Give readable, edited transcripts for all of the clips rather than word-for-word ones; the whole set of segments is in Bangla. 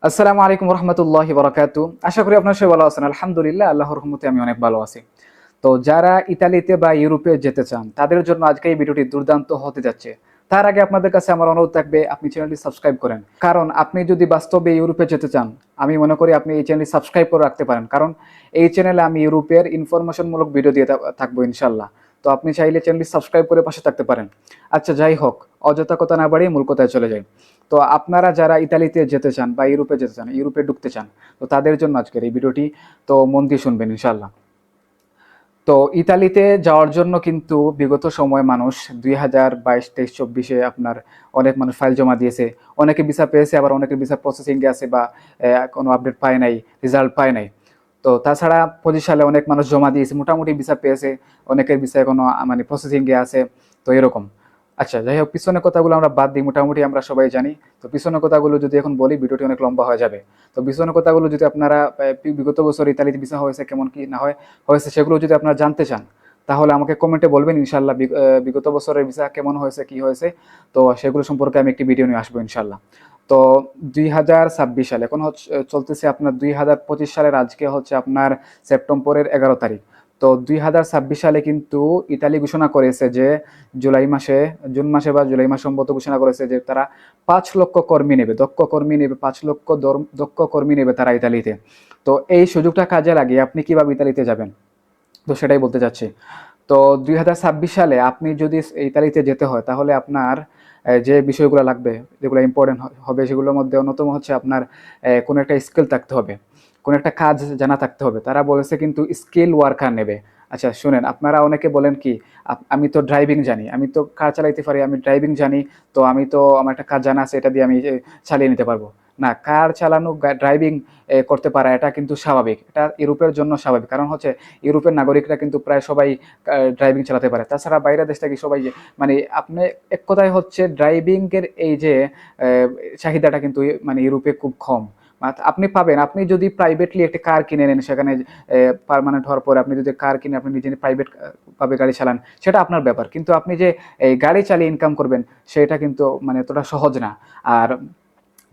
আসসালামু আলাইকুম রহমতুল্লাহি বারাকাতু। আশা করি আপনার সবাই ভালো আছেন। আলহামদুলিল্লাহ, আল্লাহর রহমতে আমি অনেক ভালো আছি। তো যারা ইতালিতে বা ইউরোপে যেতে চান তাদের জন্য আজকে এই ভিডিওটি দুর্দান্ত হতে যাচ্ছে। তার আগে আপনাদের কাছে আমার অনুরোধ থাকবে আপনি চ্যানেলটি সাবস্ক্রাইব করেন, কারণ আপনি যদি বাস্তবে ইউরোপে যেতে চান আমি মনে করি আপনি এই চ্যানেলটি সাবস্ক্রাইব করে রাখতে পারেন, কারণ এই চ্যানেলে আমি ইউরোপের ইনফরমেশনমূলক ভিডিও দিয়ে থাকবো ইনশাল্লাহ। তো আপনি চাইলে চ্যানেলটি সাবস্ক্রাইব করে পাশে থাকতে পারেন। আচ্ছা, যাই হোক, অযথা কথা না বাড়িয়ে মূল কথায় চলে যায়। তো আপনারা যারা ইতালিতে যেতে চান বা ইউরোপে যেতে চান, ইউরোপে ঢুকতে চান, তো তাদের জন্য আজকের এই ভিডিওটি। তো মন দিয়ে শুনবেন ইনশাল্লাহ। তো ইতালিতে যাওয়ার জন্য কিন্তু বিগত সময় মানুষ 2022, 23, 24 আপনার অনেক মানুষ ফাইল জমা দিয়েছে। অনেকে ভিসা পেয়েছে, আবার অনেকের ভিসা প্রসেসিংয়ে আছে বা কোনো আপডেট পায় নাই, রেজাল্ট পায় নাই। তো তাছাড়া 25 সালে অনেক মানুষ জমা দিয়েছে, মোটামুটি ভিসা পেয়েছে, অনেকের ভিসা এখনো মানে প্রসেসিংয়ে আছে। তো এরকম। আচ্ছা, যাই হোক, পিছনের কথাগুলো আমরা বাদ দিই, মোটামুটি আমরা সবাই জানি। তো পিছনের কথাগুলো যদি এখন বলি ভিডিওটি অনেক লম্বা হয়ে যাবে। তো পিছনের কথাগুলো যদি আপনারা বিগত বছর ইতালিতে ভিসা হয়েছে কেমন কি না হয়েছে সেগুলো যদি আপনারা জানতে চান, তাহলে আমাকে কমেন্টে বলবেন ইনশাল্লাহ। বিগত বছরের ভিসা কেমন হয়েছে কি হয়েছে, তো সেগুলো সম্পর্কে আমি একটি ভিডিও নিয়ে আসবো ইনশাল্লাহ। তো 2026 সাল এখন হচ্ছে, চলতেছে আপনার 2025 সালের আজকে হচ্ছে আপনার সেপ্টেম্বরের 11 তারিখ। তো 2026 সালে কিন্তু ইতালি ঘোষণা করেছে যে জুন মাসে বা জুলাই মাসে সম্ভবত ঘোষণা করেছে যে তারা 5 লক্ষ কর্মী নেবে, দক্ষ কর্মী নেবে, 5 লক্ষ দক্ষ কর্মী নেবে তারা ইতালিতে। তো এই সুযোগটা কাজে লাগিয়ে আপনি কিভাবে ইতালিতে যাবেন, তো সেটাই বলতে চাচ্ছি। তো 2026 সালে আপনি যদি ইতালিতে যেতে হয় তাহলে আপনার যে বিষয়গুলো লাগবে, যেগুলো ইম্পর্টেন্ট হবে, সেগুলোর মধ্যে অন্যতম হচ্ছে আপনার কোনো একটা স্কিল থাকতে হবে, কোনো একটা কাজ জানা থাকতে হবে। তারা বলেছে কিন্তু স্কিল ওয়ার্কার নেবে। আচ্ছা শুনেন, আপনারা অনেকে বলেন কি, আমি তো ড্রাইভিং জানি, আমি তো কার চালাইতে পারি, আমি ড্রাইভিং জানি, তো আমি তো আমার একটা কাজ জানা আছে, এটা দিয়ে আমি চালিয়ে নিতে পারবো। না, কার চালানো, ড্রাইভিং করতে পারা এটা কিন্তু স্বাভাবিক, এটা ইউরোপের জন্য স্বাভাবিক। কারণ হচ্ছে ইউরোপের নাগরিকরা কিন্তু প্রায় সবাই ড্রাইভিং চালাতে পারে। তাছাড়া বাইরের দেশ থেকে সবাই যে মানে আপনি এক কথায় হচ্ছে ড্রাইভিংয়ের এই যে চাহিদাটা কিন্তু মানে ইউরোপে খুব কম। আপনি পাবেন, আপনি যদি প্রাইভেটলি একটা কার কিনে নেন, সেখানে পার্মানেন্ট হওয়ার পরে আপনি যদি কার কিনে আপনি নিজে প্রাইভেট ভাবে গাড়ি চালান, সেটা আপনার ব্যাপার। কিন্তু আপনি যে এই গাড়ি চালিয়ে ইনকাম করবেন, সেটা কিন্তু মানে এতটা সহজ না। আর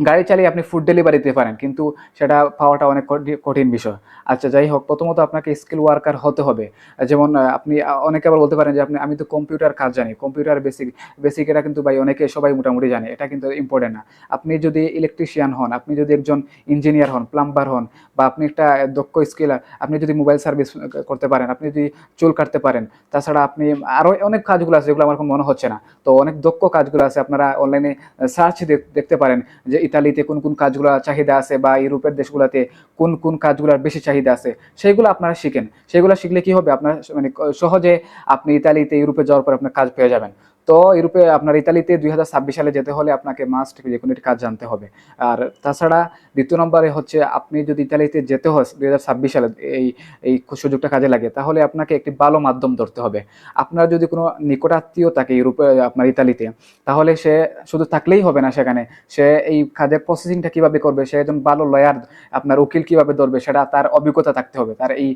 গাড়ি চালিয়ে আপনি ফুড ডেলিভারি দিতে পারেন, কিন্তু সেটা পাওয়াটা অনেক কঠিন বিষয়। আচ্ছা, যাই হোক, প্রথমত আপনাকে স্কিল ওয়ার্কার হতে হবে। যেমন আপনি অনেকে আবার বলতে পারেন যে আমি তো কম্পিউটার কাজ জানি, কম্পিউটার বেসিক বেসিক এটা কিন্তু ভাই অনেকে সবাই মোটামুটি জানে, এটা কিন্তু ইম্পর্টেন্ট না। আপনি যদি ইলেকট্রিশিয়ান হন, আপনি যদি একজন ইঞ্জিনিয়ার হন, প্লাম্বার হন, বা আপনি একটা দক্ষ স্কিল, আপনি যদি মোবাইল সার্ভিস করতে পারেন, আপনি যদি চুল কাটতে পারেন, তাছাড়া আপনি আরও অনেক কাজগুলো আছে যেগুলো আমার এখন মনে হচ্ছে না। তো অনেক দক্ষ কাজগুলো আছে, আপনারা অনলাইনে সার্চ দেখতে পারেন যে ইতালিতে কোন কোন কাজগুলো চাহিদা আছে বা ইউরোপের দেশগুলোতে কোন কোন কাজগুলোর বেশি চাহিদা আছে, সেইগুলো আপনারা শিখেন। সেগুলো শিখলে কি হবে, আপনার মানে সহজে আপনি ইতালিতে ইউরোপে যাওয়ার পর আপনার কাজ পেয়ে যাবেন। তো ইউরোপে আপনার ইতালিতে 2026 সালে যেতে হলে আপনাকে মাস্ট যে কোনো একটি কাজ জানতে হবে। আর তাছাড়া দ্বিতীয় নম্বরে হচ্ছে, আপনি যদি ইতালিতে যেতে হয় 2026 সালে এই এই সুযোগটা কাজে লাগে, তাহলে আপনাকে একটি ভালো মাধ্যম ধরতে হবে। আপনার যদি কোনো নিকটাত্মীয় থাকে ইউরোপে আপনার ইতালিতে, তাহলে সে শুধু থাকলেই হবে না সেখানে, সে এই কাজের প্রসেসিংটা কিভাবে করবে, সে একজন ভালো লয়ার, আপনার উকিল কিভাবে ধরবে, সেটা তার অভিজ্ঞতা থাকতে হবে, তার এই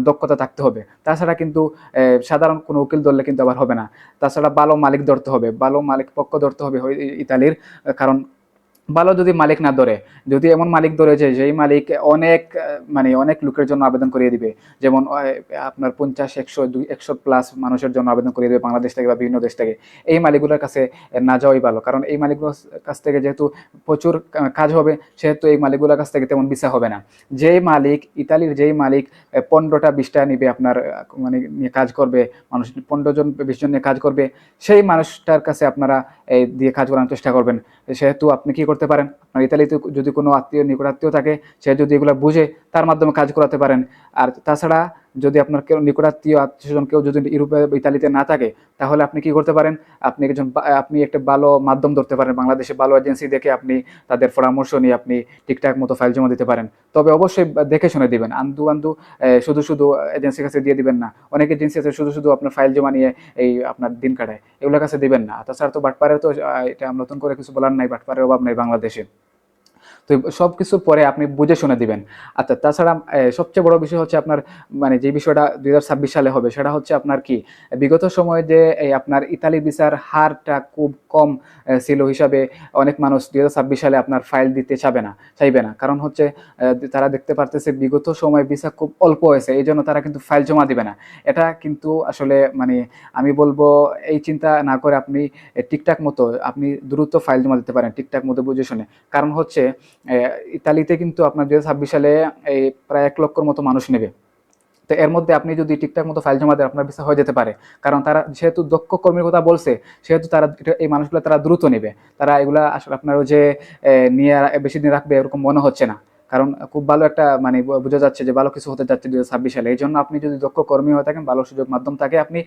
দক্ষতা থাকতে হবে। তাছাড়া কিন্তু সাধারণ কোনো উকিল ধরলে কিন্তু আবার হবে না। তাছাড়া ভালো মালিক ধরতে হবে, ভালো মালিক পক্ষ ধরতে হবে ইতালির। কারণ ভালো যদি মালিক না ধরে, যদি এমন মালিক ধরে যে যেই মালিক অনেক মানে অনেক লোকের জন্য আবেদন করিয়ে দিবে, যেমন আপনার 50, 100, 200 প্লাস মানুষের জন্য আবেদন করিয়ে দেবে বাংলাদেশ থেকে বা বিভিন্ন দেশ থেকে, এই মালিকগুলোর কাছে না যাওয়াই ভালো। কারণ এই মালিকগুলোর কাছ থেকে যেহেতু প্রচুর কাজ হবে, সেহেতু এই মালিকগুলোর কাছ থেকে তেমন ভিসা হবে না। যেই মালিক, ইতালির যেই মালিক 15টা 20টা নিবে আপনার মানে নিয়ে কাজ করবে, মানুষ 15 জন 20 জন নিয়ে কাজ করবে, সেই মানুষটার কাছে আপনারা দিয়ে কাজ করানোর চেষ্টা করবেন। সেহেতু আপনি কি করতে পারেন, আপনার ইতালিতে যদি কোনো নিকটাত্মীয় থাকে, সে যদি এগুলো বুঝে, তার মাধ্যমে কাজ করাতে পারেন। আর তাছাড়া যদি আপনার কেউ নিকটাত্মীয় আত্মীয়স্বজন কেউ যদি ইউরোপে ইতালিতে না থাকে, তাহলে আপনি কি করতে পারেন, আপনি একটা ভালো মাধ্যম ধরতে পারেন, বাংলাদেশে ভালো এজেন্সি দেখে আপনি তাদের পরামর্শ নিয়ে আপনি ঠিকঠাক মতো ফাইল জমা দিতে পারেন। তবে অবশ্যই দেখে শুনে দিবেন, আন্দু আন্দু শুধু শুধু এজেন্সির কাছে দিয়ে দিবেন না। অনেক এজেন্সি আছে শুধু শুধু আপনার ফাইল জমা নিয়ে এই আপনার দিন কাটায়, এগুলোর কাছে দিবেন না। তাছাড়া তো বাটপাড়ের তো এটা নতুন করে কিছু বলার নাই, বাটপাড়ের অভাব নাই বাংলাদেশে। তো তো সব কিছু পরে আপনি বুঝে শুনে দিবেন। আচ্ছা, তাছাড়া সবচেয়ে বড় বিষয় হচ্ছে আপনার মানে যে বিষয়টা ২০২৬ সালে হবে সেটা হচ্ছে আপনার কি বিগত সময়ে যে এই আপনার ইতালি ভিসার হারটা খুব কম ছিল হিসাবে অনেক মানুষ ২০২৬ সালে আপনার ফাইল দিতে চাইবে না। কারণ হচ্ছে তারা দেখতে পারতেছে বিগত সময়ে ভিসা খুব অল্প হয়েছে। এইজন্য তারা কিন্তু ফাইল জমা দিবে না। এটা কিন্তু আসলে মানে আমি বলব এই চিন্তা না করে আপনি ঠিকঠাক মতো আপনি দ্রুত ফাইল জমা দিতে পারেন ঠিকঠাক মতো বুঝে শুনে। কারণ হচ্ছে ইতালিতে কিন্তু আপনার ২০২৬ সালে এই প্রায় ১ লক্ষর মতো মানুষ নেবে। তো এর মধ্যে আপনি যদি ঠিকঠাক মতো ফাইল জমা দেন আপনার ভিসা হয়ে যেতে পারে। কারণ তারা যেহেতু দক্ষ কর্মীর কথা বলছে সেহেতু তারা এই মানুষগুলো তারা দ্রুত নেবে। তারা এগুলা আসলে আপনার ওই যে নিয়ে বেশি দিন রাখবে এরকম মনে হচ্ছে না। কারণ খুব ভালো একটা মানে বোঝা যাচ্ছে যে ভালো কিছু হতে যাচ্ছে ২০২৬ সালে। এইজন্য আপনি যদি দক্ষ কর্মী হয়ে থাকেন, ভালো সুযোগ মাধ্যম থাকে, আপনি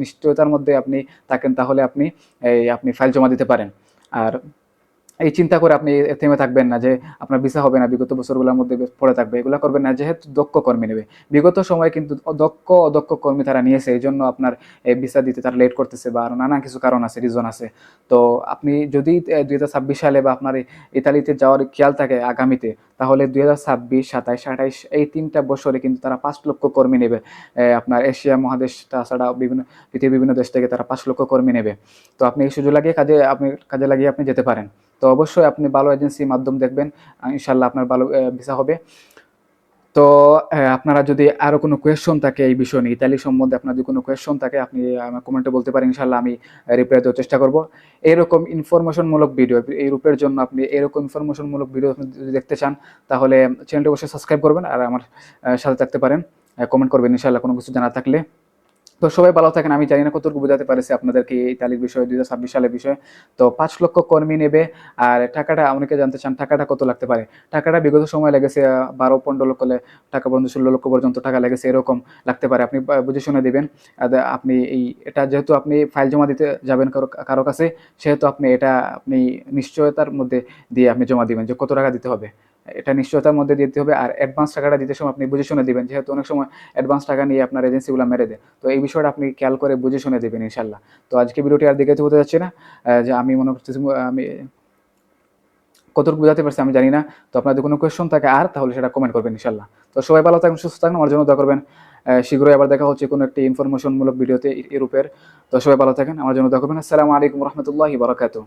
নিশ্চয়তার মধ্যে আপনি থাকেন, তাহলে আপনি ফাইল জমা দিতে পারেন। আর এই চিন্তা করে আপনি থেমে থাকবেন না যে আপনার ভিসা হবে না, বিগত বছরগুলোর মধ্যে পড়ে থাকবে, এগুলো করবেন না। যেহেতু দক্ষ কর্মী নেবে, বিগত সময়ে কিন্তু অদক্ষ কর্মী তারা নিয়েছে, এই জন্য আপনার ভিসা দিতে তারা লেট করতেছে বা আরো নানা কিছু কারণ আছে, রিজন আছে। তো আপনি যদি ২০২৬ সালে বা আপনার ইতালিতে যাওয়ার খেয়াল থাকে আগামীতে, তাহলে ২০২৬, ২৭, ২৮ এই ৩টা বছরে কিন্তু তারা ৫ লক্ষ কর্মী নেবে। আপনার এশিয়া মহাদেশ তাছাড়া পৃথিবীর বিভিন্ন দেশ থেকে তারা ৫ লক্ষ কর্মী নেবে। তো আপনি এই সুযোগ লাগিয়ে কাজে লাগিয়ে আপনি যেতে পারেন। তো অবশ্যই আপনি ভালো এজেন্সির মাধ্যম দেখবেন, ইনশাল্লাহ আপনার ভালো ভিসা হবে। তো আপনারা যদি আরো কোনো কোয়েশ্চন থাকে এই বিষয় নিয়ে, ইতালি সম্বন্ধে আপনার যদি কোনো কোয়েশ্চন থাকে আপনি আমার কমেন্টে বলতে পারেন, ইনশাল্লাহ আমি রিপ্লাই দেওয়ার চেষ্টা করব। এরকম ইনফরমেশনমূলক ভিডিও ইউরোপের জন্য আপনি এরকম ইনফরমেশনমূলক ভিডিও আপনি যদি দেখতে চান, তাহলে চ্যানেলটি অবশ্যই সাবস্ক্রাইব করবেন আর আমার সাথে থাকতে পারেন, কমেন্ট করবেন ইনশাল্লাহ কোনো কিছু জানার থাকলে। তো সবাই ভালো থাকেন। আমি জানি না কতটুকু বোঝাতে পারছি আপনাদেরকে ইতালির বিষয়ে, ২০২৬ সালের বিষয়ে। তো ৫ লক্ষ কর্মী নেবে। আর টাকাটা অনেকে জানতে চান টাকাটা কত লাগতে পারে। টাকাটা বিগত সময় লেগেছে ১২-১৫ লক্ষ টাকা পর্যন্ত, ১৬ লক্ষ পর্যন্ত টাকা লেগেছে, এরকম লাগতে পারে। আপনি বুঝে শুনে দিবেন। আপনি এটা যেহেতু আপনি ফাইল জমা দিতে যাবেন কারো কাছে, সেহেতু আপনি নিশ্চয়তার মধ্যে দিয়ে আপনি জমা দিবেন যে কত টাকা দিতে হবে। এটা নিশ্চয়তার মধ্যে দিতে হবে। আর অ্যাডভান্স টাকাটা দিতে সময় আপনি বুঝে শুনে দিবেন, যেহেতু অনেক সময় অ্যাডভান্স টাকা নিয়ে আপনার এজেন্সিগুলো মেরে দেয়। তো এই বিষয়টা আপনি খেয়াল করে বুঝে শুনে দেবেন ইনশাল্লাহ। তো আজকে ভিডিওটি আর দীর্ঘায়িত হতে যাচ্ছে না। যে আমি মনে করতেছি আমি কতটুকু বোঝাতে পারছি আমি জানি না। তো আপনাদের কোনো কোয়েশ্চন থাকে তাহলে সেটা কমেন্ট করবেন ইনশাল্লাহ। তো সবাই ভালো থাকবেন, সুস্থ থাকবেন, আমার জন্য দোয়া করবেন। শীঘ্রই আবার দেখা হচ্ছে কোনো একটি ইনফরমেশনমূলক ভিডিওতে ইউরোপের। তো সবাই ভালো থাকেন, আমার জন্য দোয়া করবেন। আসসালামু আলাইকুম রহমতুল্লাহি বারাকাতুহু।